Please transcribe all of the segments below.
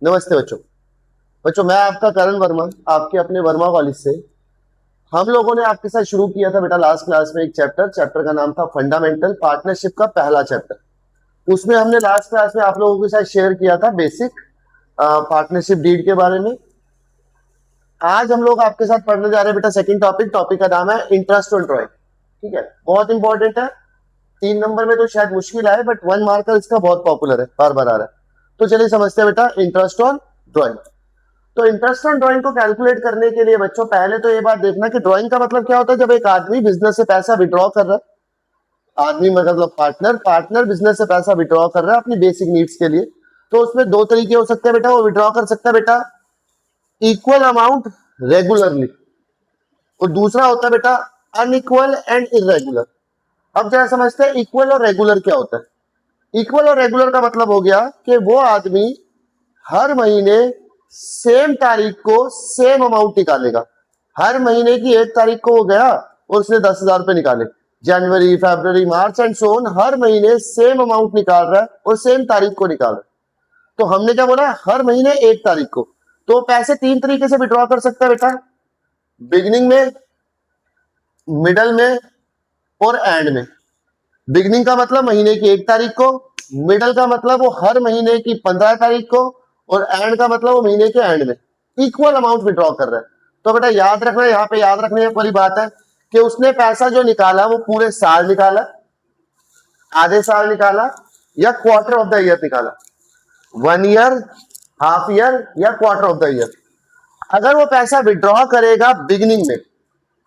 नमस्ते बच्चों। बच्चों मैं आपका करण वर्मा, आपके अपने वर्मा कॉलेज से। हम लोगों ने आपके साथ शुरू किया था बेटा लास्ट क्लास में एक चैप्टर का नाम था फंडामेंटल पार्टनरशिप का पहला चैप्टर। उसमें हमने लास्ट क्लास में आप लोगों के साथ शेयर किया था बेसिक पार्टनरशिप डीड के बारे में। आज हम लोग आपके साथ पढ़ने जा रहे हैं बेटा सेकंड टॉपिक का नाम है इंटरेस्ट ऑन ड्राइंग। ठीक है, बहुत इंपॉर्टेंट है। 3 नंबर में तो शायद मुश्किल आए, बट 1 मार्कर इसका बहुत पॉपुलर है, बार बार आ रहा है। तो चलिए समझते हैं बेटा इंटरेस्ट ऑन ड्राइंग। तो इंटरेस्ट ऑन ड्राइंग को कैलकुलेट करने के लिए बच्चों पहले तो ये बात देखना कि ड्राइंग का मतलब क्या होता है। जब एक आदमी बिजनेस से पैसा विड्रॉ कर रहा है, आदमी मतलब पार्टनर पार्टनर बिजनेस से पैसा विड्रॉ कर रहा है अपनी बेसिक नीड्स के लिए, तो उसमें दो तरीके हो सकते हैं बेटा। वो विड्रॉ कर सकता है बेटा इक्वल अमाउंट रेगुलरली, और दूसरा होता है बेटा अनइक्वल एंड इरेगुलर। अब जरा समझते हैं इक्वल और रेगुलर क्या होता है। इक्वल और रेगुलर का मतलब हो गया कि वो आदमी हर महीने सेम तारीख को सेम अमाउंट निकालेगा। हर महीने की 1 तारीख को वो गया और उसने 10,000 रुपए निकाले। जनवरी, फरवरी, मार्च एंड सो ऑन, हर महीने सेम अमाउंट निकाल रहा है और सेम तारीख को निकाल रहा है। तो हमने क्या बोला, हर महीने 1 तारीख को। तो पैसे 3 तरीके से विड्रॉ कर सकता है बेटा, बिगिनिंग में, मिडल में और एंड में। बिगिनिंग का मतलब महीने की 1 तारीख को, मिडल का मतलब वो हर महीने की 15 तारीख को, और एंड का मतलब वो महीने के एंड में इक्वल अमाउंट विड्रॉ कर रहा है। तो बेटा याद रखना, यहाँ पे याद रखने वाली बात है कि उसने पैसा जो निकाला वो पूरे साल निकाला, आधे साल निकाला, या क्वार्टर ऑफ द ईयर निकाला, 1 ईयर, हाफ ईयर या क्वार्टर ऑफ द ईयर। अगर वो पैसा विड्रॉ करेगा बिगिनिंग में,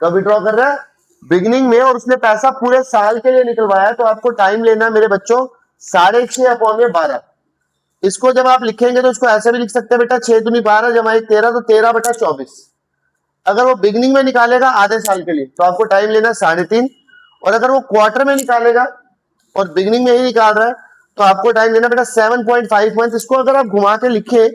कब विड्रॉ कर रहा है, बिगिनिंग में, और उसने पैसा पूरे साल के लिए निकलवाया, तो आपको टाइम लेना मेरे बच्चों 6.5/12। इसको जब आप लिखेंगे तो इसको ऐसे भी लिख सकते हैं बेटा 6×2 = 12 जमा 1 13, तो 13/24। अगर वो बिगिनिंग में निकालेगा आधे साल के लिए तो आपको टाइम लेना 3.5, और अगर वो क्वार्टर में निकालेगा और बिगिनिंग में ही निकाल रहा है तो आपको टाइम लेना बेटा 7.5 मंथ। इसको अगर आप घुमा के लिखे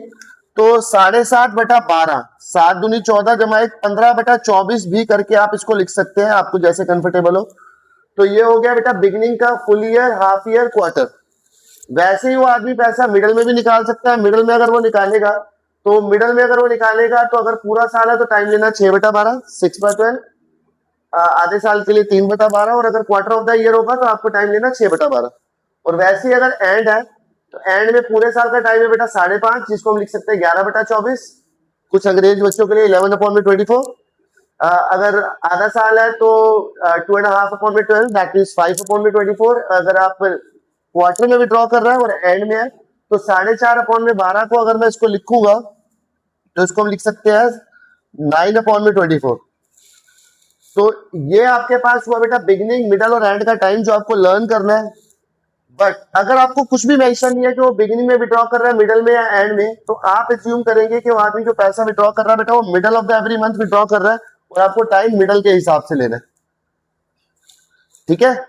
तो 7.5/12, 7×2 = 14 जमा 1 15/24 भी करके आप इसको लिख सकते हैं, आपको जैसे कंफर्टेबल हो। तो ये हो गया बेटा बिगिनिंग का, full year, half year, quarter. वैसे ही वो आदमी पैसा मिडल में भी निकाल सकता है। मिडल में अगर वो निकालेगा तो अगर पूरा साल है तो टाइम लेना 6/12, 6/12, आधे साल के लिए 3/12, और अगर क्वार्टर ऑफ द ईयर होगा तो आपको टाइम लेना 6/12। और वैसे ही अगर एंड है तो एंड में पूरे साल का टाइम है बेटा 5.5, जिसको हम लिख सकते हैं 11/24। कुछ अंग्रेज बच्चों के लिए 11/24। अगर आधा साल है तो 2.5/12, दैट मीन्स 5/24। अगर आप क्वार्टर में विड्रॉ कर रहा है और एंड में है तो 4.5/12 को अगर मैं इसको लिखूंगा तो इसको हम लिख सकते हैं 9/24। तो ये आपके पास हुआ बेटा बिगिनिंग, मिडल और एंड का टाइम जो आपको लर्न करना है। बट अगर आपको कुछ भी मेंशन नहीं है कि वो बिगिनिंग में विड्रॉ कर रहा है, मिडल में या एंड में, तो आप एज्यूम करेंगे कि वो आदमी जो पैसा विड्रॉ कर रहा है बेटा वो middle of the every month withdraw कर रहा है, और आपको टाइम मिडल के हिसाब से लेना है। ठीक है।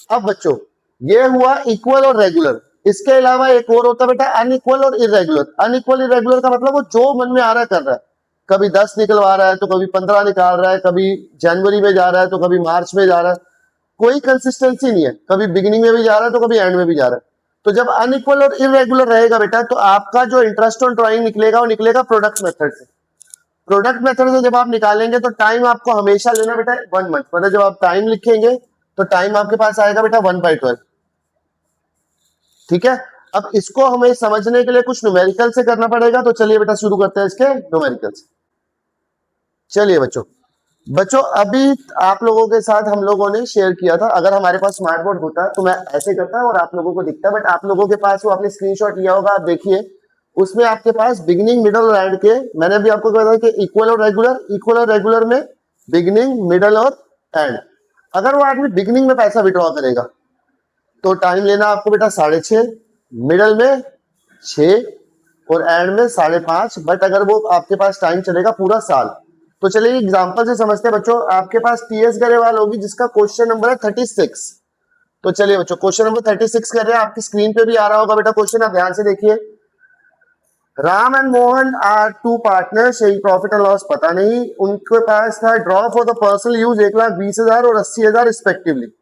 अब बच्चों ये हुआ इक्वल और रेगुलर। इसके अलावा एक और होता है बेटा अनइक्वल और इरेगुलर। अनइक्वल इरेगुलर का मतलब वो जो मन में आ रहा है कर रहा है। कभी 10 निकलवा रहा है तो कभी 15 निकाल रहा है, कभी जनवरी में जा रहा है तो कभी मार्च में जा रहा है, कोई कंसिस्टेंसी नहीं है। कभी बिगिनिंग में भी जा रहा है तो कभी एंड में भी जा रहा है। तो जब अनइक्वल और इरेगुलर रहेगा बेटा तो आपका जो इंटरेस्ट ऑन ड्राइंग निकलेगा वो निकलेगा प्रोडक्ट मेथड से। प्रोडक्ट मेथड से जब आप निकालेंगे तो टाइम आपको हमेशा लेना बेटा 1 मंथ। मतलब जब आप टाइम लिखेंगे तो टाइम आपके पास आएगा बेटा 1/12। ठीक है। अब इसको हमें समझने के लिए कुछ न्यूमेरिकल से करना पड़ेगा, तो चलिए बेटा शुरू करते हैं इसके न्यूमेरिकल से। चलिए बच्चों अभी आप लोगों के साथ हम लोगों ने शेयर किया था। अगर हमारे पास स्मार्ट बोर्ड होता तो मैं ऐसे करता और आप लोगों को दिखता, बट आप लोगों के पास वो आपने स्क्रीनशॉट लिया होगा, आप देखिए उसमें आपके पास बिगिनिंग, मिडल और एंड के, मैंने अभी आपको बताया कि इक्वल और रेगुलर में बिगिनिंग, मिडल और एंड। अगर वो आदमी बिगिनिंग में पैसा विड्रॉ करेगा तो टाइम लेना आपको बेटा 6.5, मिडल में 6 और एंड में 5.5। बट अगर वो आपके पास टाइम चलेगा पूरा साल। तो चलिए एग्जांपल से समझते हैं बच्चों। आपके पास टीएस गरेवाल होगी जिसका क्वेश्चन नंबर है 36। तो चलिए बच्चों क्वेश्चन नंबर 36 कर रहे हैं, आपकी स्क्रीन पे भी आ रहा होगा बेटा क्वेश्चन, आप ध्यान से देखिए। Ram and Mohan are two partners, यही प्रॉफिट एंड लॉस पता नहीं। उनके पास था draw for the personal use 1,20,000 और 80,000 respectively.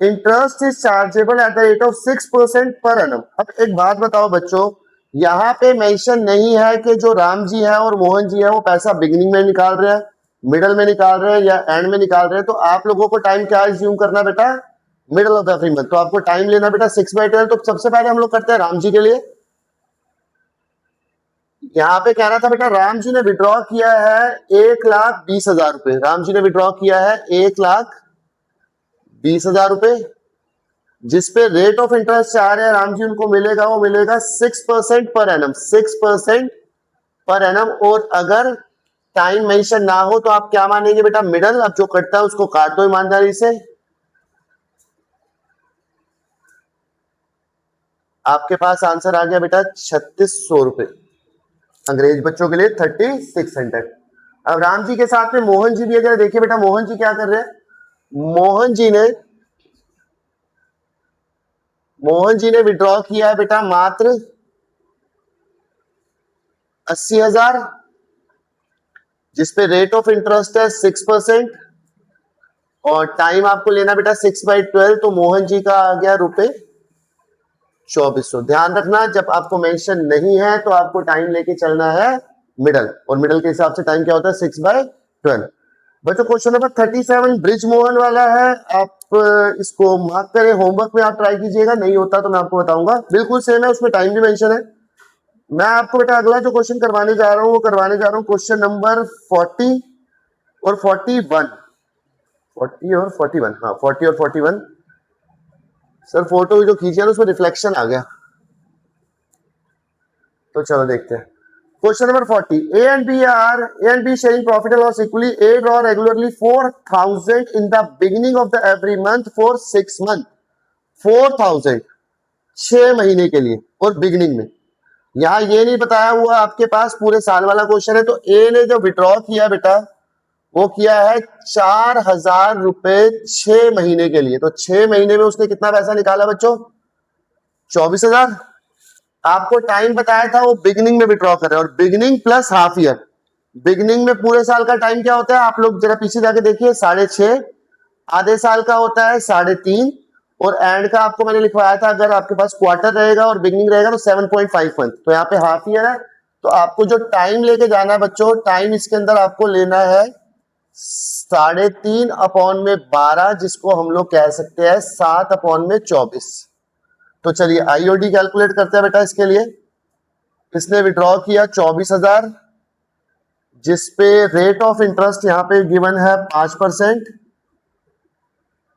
Interest is chargeable at the rate of 6% per annum. अब एक बात बताओ बच्चों, यहाँ पे मेंशन नहीं है कि जो राम जी है और मोहन जी है वो पैसा बिगिनिंग में निकाल रहे हैं, मिडल में निकाल रहे हैं या एंड में निकाल रहे हैं। तो आप लोगों को टाइम क्या एज्यूम करना बेटा, मिडल ऑफ एवरी मंथ। तो आपको टाइम लेना बेटा 6/12। तो सबसे पहले हम लोग करते हैं राम जी के लिए। यहाँ पे कह रहा था बेटा राम जी ने विड्रॉ किया है 1,20,000 रुपए। राम जी ने विड्रॉ किया है 1,20,000 रुपए, जिसपे रेट ऑफ इंटरेस्ट चाह रहे हैं राम जी उनको मिलेगा, वो मिलेगा 6% पर एनम, 6% पर एनम। और अगर टाइम मेंशन ना हो तो आप क्या मानेंगे बेटा, मिडल। अब जो कटता है उसको काट दो ईमानदारी से। आपके पास आंसर आ गया बेटा 3,600 रुपए। अंग्रेज बच्चों के लिए 3,600। अब राम जी के साथ में मोहन जी भी है, जरा देखिए बेटा मोहन जी क्या कर रहे हैं। मोहन जी ने विड्रॉ किया है बेटा मात्र 80,000, जिसपे रेट ऑफ इंटरेस्ट है 6%, और टाइम आपको लेना बेटा 6/12। तो मोहन जी का आ गया रुपए 2,400। ध्यान रखना जब आपको मेंशन नहीं है तो आपको टाइम लेके चलना है मिडल, और मिडल के हिसाब से टाइम क्या होता है 6/12। बच्चों क्वेश्चन नंबर 37 ब्रिज मोहन वाला है। आप इसको मार्क करें, होमवर्क में आप ट्राई कीजिएगा, नहीं होता तो मैं आपको बताऊंगा। बिल्कुल सेम है, उसमें टाइम भी मेंशन है। मैं आपको बेटा अगला जो क्वेश्चन करवाने जा रहा हूँ वो करवाने जा रहा हूँ क्वेश्चन नंबर 40 और 41। 40 और 41, हाँ 40 और 41। सर फोटो जो खींचे ना उसमें रिफ्लेक्शन आ गया, तो चलो देखते हैं। Question number 40, A and be sharing profit and loss equally. A draw regularly 4,000 in the beginning of the every month for 6 month. 4,000 6 महीने के लिए और बिगिनिंग में। यहाँ ये नहीं बताया हुआ आपके पास पूरे साल वाला क्वेश्चन है। तो ए ने जो विड्रॉ किया बेटा वो किया है 4,000 रुपए 6 महीने के लिए। तो 6 महीने में उसने कितना पैसा निकाला बच्चों, 24,000। आपको टाइम बताया था वो बिगिनिंग में विड्रॉ कर रहे हैं, और beginning plus half year. Beginning में पूरे साल का टाइम क्या होता है, आप लोग जरा पीछे जाके देखिए, 6.5। आधे साल का होता है 3.5, और एंड का आपको मैंने लिखवाया था अगर आपके पास क्वार्टर रहेगा और बिगिनिंग रहेगा तो 7.5 मंथ। तो यहाँ पे हाफ ईयर है। तो आपको जो टाइम लेके जाना है बच्चों, टाइम इसके अंदर आपको लेना है 3.5 अपॉन में 12, जिसको हम लोग कह सकते हैं 7 अपॉन में 24। तो चलिए आईओडी कैलकुलेट करते हैं बेटा इसके लिए। इसने विड्रॉ किया 24,000, जिसपे रेट ऑफ इंटरेस्ट यहाँ पे गिवन है 5%,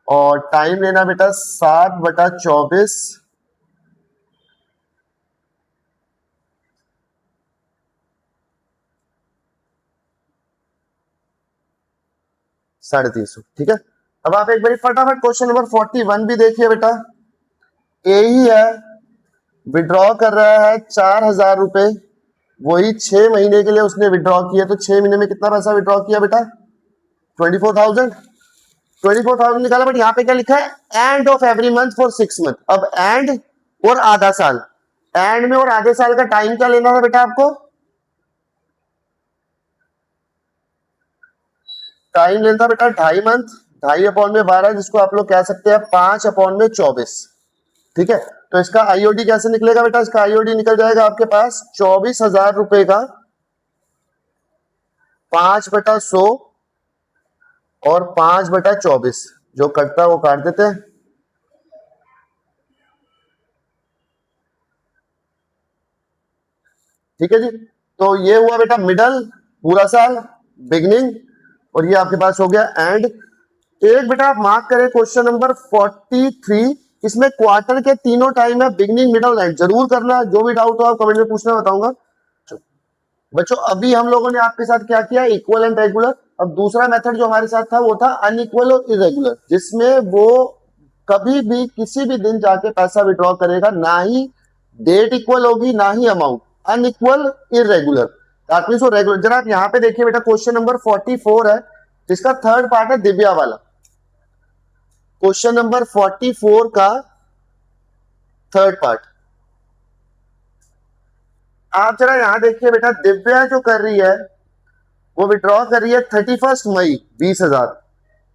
और टाइम लेना बेटा 7/24, 350। ठीक है। अब आप एक बार फटाफट क्वेश्चन नंबर 41 भी देखिए बेटा। ए ही है, विड्रॉ कर रहा है 4,000 रुपए, वही 6 महीने के लिए उसने विड्रॉ किया। तो 6 महीने में कितना पैसा विड्रॉ किया बेटा, 24,000। 24,000 निकाला। बट यहाँ पे क्या लिखा है, end of every month for 6 month. अब एंड और आधा साल, एंड में और आधे साल का टाइम क्या लेना था बेटा आपको, टाइम लेना था बेटा 2.5 मंथ। 2.5 अपॉन में 12, जिसको आप लोग कह सकते हैं 5 अपॉन में 24। ठीक है। तो इसका आईओडी कैसे निकलेगा बेटा, इसका आईओडी निकल जाएगा आपके पास 24,000 रुपए का 5/100 और 5/24, जो कटता है वो काट देते हैं। ठीक है जी। तो ये हुआ बेटा मिडल, पूरा साल, बिगनिंग, और ये आपके पास हो गया एंड। एक बेटा आप मार्क करें क्वेश्चन नंबर 43। इसमें क्वार्टर के तीनों टाइम है, बिगनिंग मिडल एंड। जरूर करना, जो भी डाउट हो आप कमेंट में पूछना, बताऊंगा। बच्चों अभी हम लोगों ने आपके साथ क्या किया, इक्वल एंड रेगुलर। अब दूसरा मेथड जो हमारे साथ था वो था अनइक्वल और इरेगुलर, जिसमें वो कभी भी किसी भी दिन जाके पैसा विड्रॉ करेगा, ना ही डेट इक्वल होगी ना ही amount, unequal irregular. That means वो रेगुलर। जरा आप यहाँ पे देखिए बेटा क्वेश्चन नंबर 44 है, जिसका थर्ड पार्ट है दिव्या वाला। क्वेश्चन नंबर 44 का थर्ड पार्ट आप जरा यहां देखिए बेटा। दिव्या जो कर रही है वो विड्रॉ कर रही है 31 मई 20,000,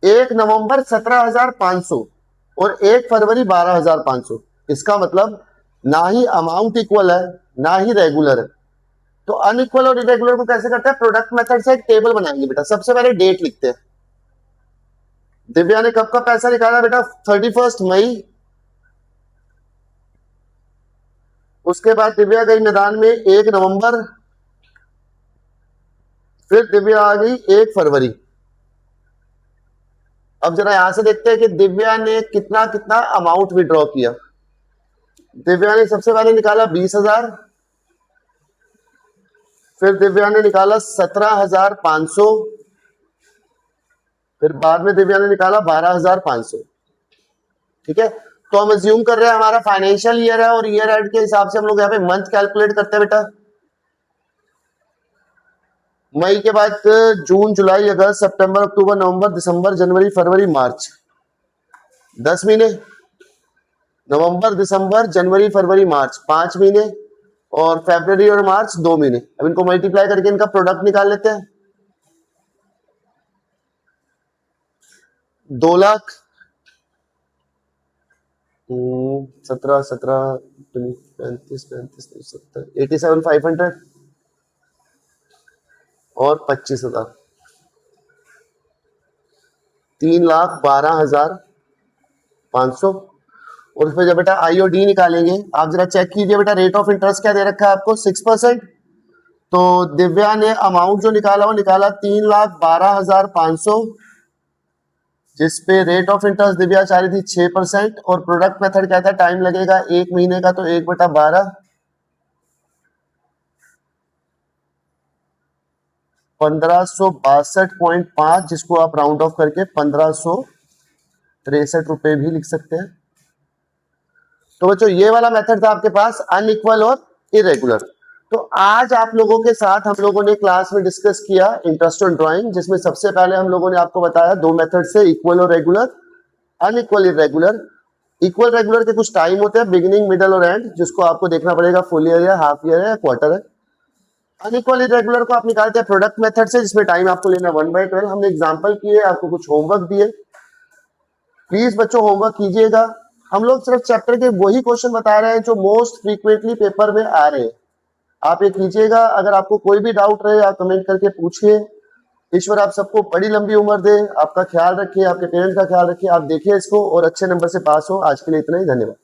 1 नवंबर 17,500 और 1 फरवरी 12,500। इसका मतलब ना ही अमाउंट इक्वल है ना ही रेगुलर है। तो अनइक्वल और इरेगुलर को कैसे करते हैं, प्रोडक्ट मेथड से एक टेबल बनाएंगे बेटा। सबसे पहले डेट लिखते हैं, दिव्या ने कब का पैसा निकाला बेटा, 31 मई। उसके बाद दिव्या गई मैदान में 1 नवंबर, फिर दिव्या आ गई 1 फरवरी। अब जरा यहां से देखते हैं कि दिव्या ने कितना कितना अमाउंट विड्रॉ किया। दिव्या ने सबसे पहले निकाला 20,000, फिर दिव्या ने निकाला 17,500, फिर बाद में दिव्या ने निकाला 12,500। ठीक है, तो हम अज्यूम कर रहे हैं हमारा फाइनेंशियल ईयर है और ईयर एंड के हिसाब से हम लोग यहाँ पे मंथ कैलकुलेट करते हैं बेटा। मई के बाद जून, जुलाई, अगस्त, सितंबर, अक्टूबर, नवंबर, दिसंबर, जनवरी, फरवरी, मार्च, 10 महीने। नवंबर, दिसंबर, जनवरी, फरवरी, मार्च 5 महीने, और फरवरी और मार्च 2 महीने। अब इनको मल्टीप्लाई करके इनका प्रोडक्ट निकाल लेते हैं। 2 लाख 17 17 35 35 70 87,500 और 25,000, 3,12,500। और फिर जब बेटा आईओडी निकालेंगे, आप जरा चेक कीजिए बेटा, रेट ऑफ इंटरेस्ट क्या दे रखा है आपको, 6%। तो दिव्या ने अमाउंट जो निकाला वो निकाला 3,12,500, जिसपे रेट ऑफ इंटरेस्ट दिव्या चाह रही थी 6%, और प्रोडक्ट मेथड क्या था, टाइम लगेगा 1 महीने का, तो 1/12, 1562.5, जिसको आप राउंड ऑफ करके 1563 रुपए भी लिख सकते हैं। तो बच्चों ये वाला मेथड था आपके पास, अनइक्वल और इरेगुलर। तो आज आप लोगों के साथ हम लोगों ने क्लास में डिस्कस किया इंटरेस्ट ऑन ड्राइंग, जिसमें सबसे पहले हम लोगों ने आपको बताया 2 मेथड से, इक्वल और regular, unequal irregular. Equal regular के कुछ टाइम होते हैं, बिगिनिंग, मिडल और एंड, जिसको आपको देखना पड़ेगा फुल ईयर है, हाफ ईयर है, क्वार्टर है। अनइक्वल इरेगुलर को आप निकालते हैं प्रोडक्ट मेथड से, जिसमें टाइम आपको लेना 1/12। हमने एग्जाम्पल किए, आपको कुछ होमवर्क दिए, प्लीज बच्चों होमवर्क कीजिएगा। हम लोग सिर्फ चैप्टर के वही क्वेश्चन बता रहे हैं जो मोस्ट फ्रीक्वेंटली पेपर में आ रहे हैं, आप ये कीजिएगा। अगर आपको कोई भी डाउट रहे आप कमेंट करके पूछिए। ईश्वर आप सबको बड़ी लंबी उम्र दे, आपका ख्याल रखिए, आपके पेरेंट्स का ख्याल रखिए, आप देखिए इसको और अच्छे नंबर से पास हो। आज के लिए इतना ही, धन्यवाद।